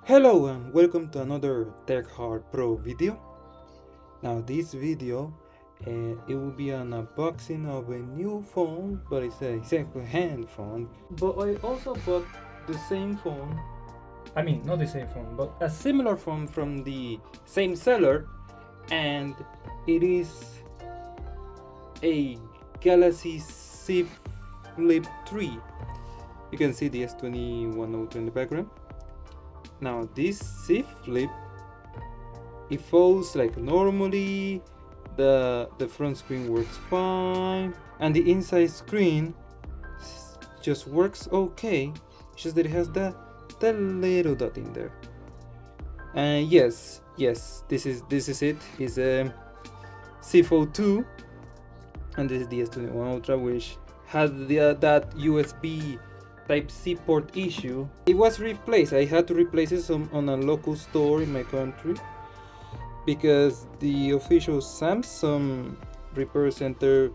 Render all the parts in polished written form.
Hello and welcome to another Tech Hard Pro video. Now this video it will be an unboxing of a new phone, but it's a second-hand phone. But I also bought the same phone. I mean, not the same phone, but a similar phone from the same seller, and it is a Galaxy Z Flip 3. You can see the S2102 in the background. Now this Z Flip, it folds like normally, the front screen works fine, and the inside screen just works okay. It's just that it has that little dot in there. And yes, this is it. It's a Z Fold 2, and this is the S21 Ultra, which had that USB Type-C port issue. It was replaced. I had to replace it on a local store in my country because the official Samsung repair center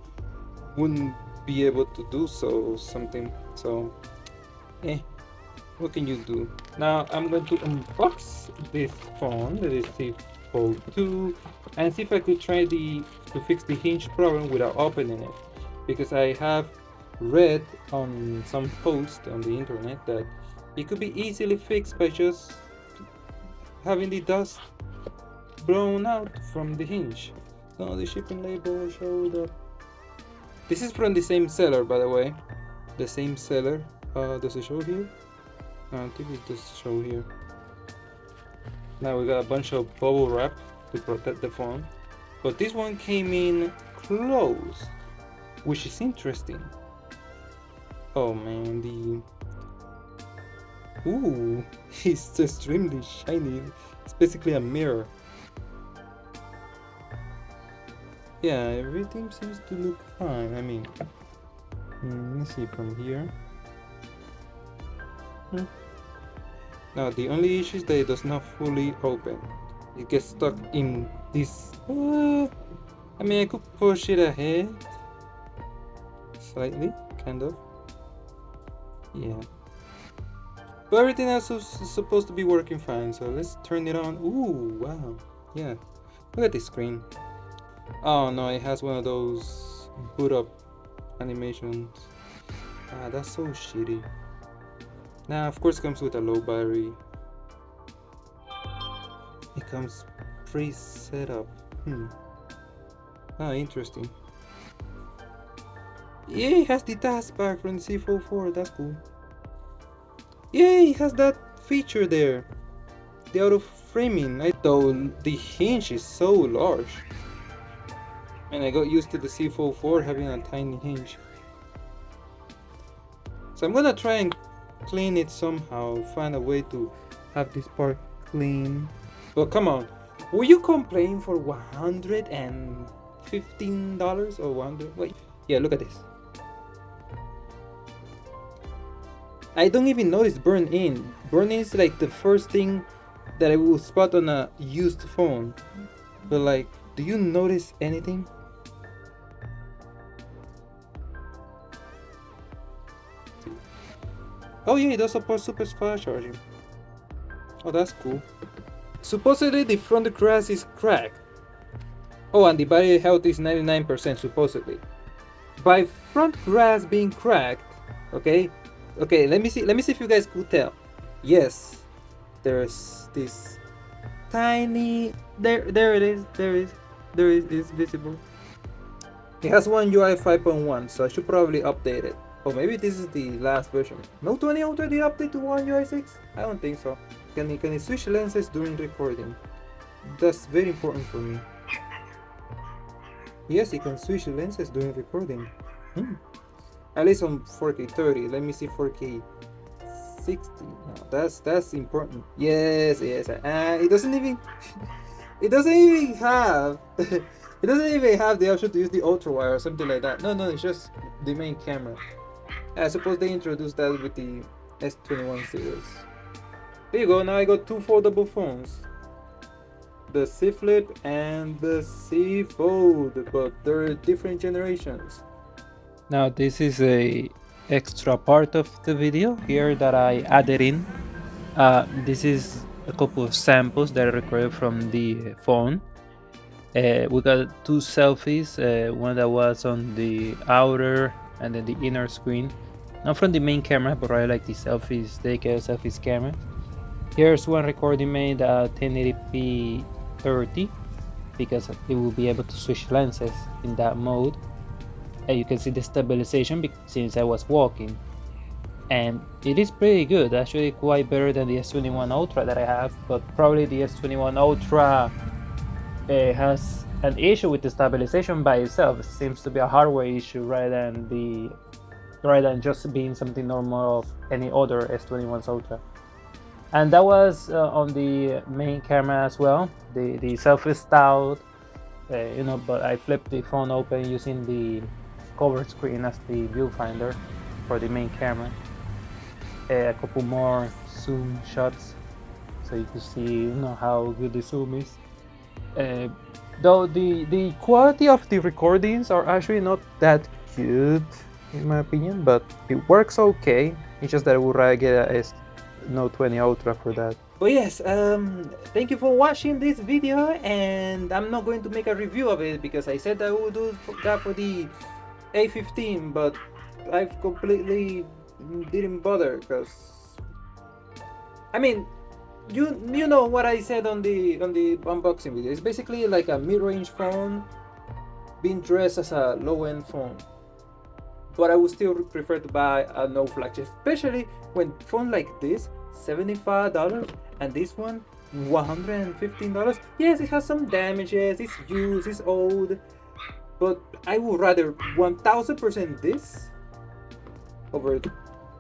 wouldn't be able to do so. What can you do? Now I'm going to unbox this phone, that is the Fold 2, and see if I could try to fix the hinge problem without opening it, because I have read on some post on the internet that it could be easily fixed by just having the dust blown out from the hinge. So the shipping label showed up. This is from the same seller, by the way. The same seller. Does it show here? I think it does show here. Now we got a bunch of bubble wrap to protect the phone, but this one came in closed, which is interesting. Oh man, ooh, it's extremely shiny. It's basically a mirror. Yeah, everything seems to look fine. I mean, let's see from here. Now the only issue is that it does not fully open. It gets stuck in this. I mean, I could push it ahead slightly, kind of. Yeah, but everything else is supposed to be working fine, so let's turn it on. Ooh, wow. Yeah, look at this screen. Oh no, it has one of those boot up animations. That's so shitty. Now of course it comes with a low battery. It comes pre-set up. Interesting. Yeah, it has the taskbar from the Z Fold 4, that's cool. Yeah, it has that feature there, the auto framing. Though the hinge is so large, and I got used to the Z Fold 4 having a tiny hinge. So I'm gonna try and clean it somehow, find a way to have this part clean. But come on, will you complain for $115 or 100? Wait, yeah, look at this. I don't even notice burn in. Burn in is like the first thing that I will spot on a used phone. But like, do you notice anything? Oh yeah, it does support super fast charging. Oh, that's cool. Supposedly the front glass is cracked. Oh, and the battery health is 99% supposedly. By front glass being cracked, okay, let me see if you guys could tell. Yes, there's this tiny, it's visible. It has One UI 5.1, so I should probably update it. Or maybe this is the last version. No 2020 update to One UI 6? I don't think so. Can it switch lenses during recording? That's very important for me. Yes, it can switch lenses during recording. At least on 4K 30. Let me see 4K 60. No, that's important. Yes. It doesn't even have it doesn't even have the option to use the ultra wide or something like that. No, it's just the main camera. I suppose they introduced that with the S21 series. There you go. Now I got two foldable phones, the Z Flip and the Z Fold, but they're different generations. Now this is a extra part of the video here that I added in. This is a couple of samples that I recorded from the phone. We got two selfies, one that was on the outer and then the inner screen, not from the main camera, but rather like the selfies, take a selfies camera. Here's one recording made at 1080p 30 because it will be able to switch lenses in that mode. And you can see the stabilization since I was walking, and it is pretty good, actually quite better than the S21 Ultra that I have, but probably the S21 Ultra has an issue with the stabilization by itself. It seems to be a hardware issue rather than just being something normal of any other S21's Ultra. And that was on the main camera as well. The selfie styled, but I flipped the phone open using the cover screen as the viewfinder for the main camera. A couple more zoom shots so you can see how good the zoom is. Though the quality of the recordings are actually not that good in my opinion, but it works okay. It's just that I would rather get a Note 20 Ultra for that. But yes, thank you for watching this video, and I'm not going to make a review of it because I said I would do that for the A15, but I've completely didn't bother because I mean, you know what I said on the unboxing video. It's basically like a mid-range phone being dressed as a low-end phone. But I would still prefer to buy a no flagship, especially when phone like this, $75, and this one, $115. Yes, it has some damages, it's used, it's old, but I would rather 1000% this over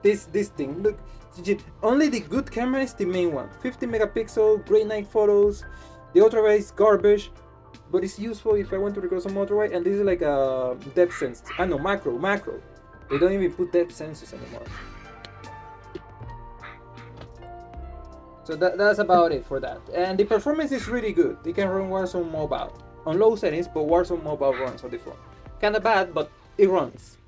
this thing. Look, only the good camera is the main one. 50 megapixel, great night photos. The ultra wide is garbage, but it's useful if I want to record some ultra wide. And this is like a depth sense. I know macro. They don't even put depth sensors anymore. So that's about it for that. And the performance is really good. It can run Warzone Mobile on low settings, but Warzone Mobile runs on the phone. Kinda bad, but it runs.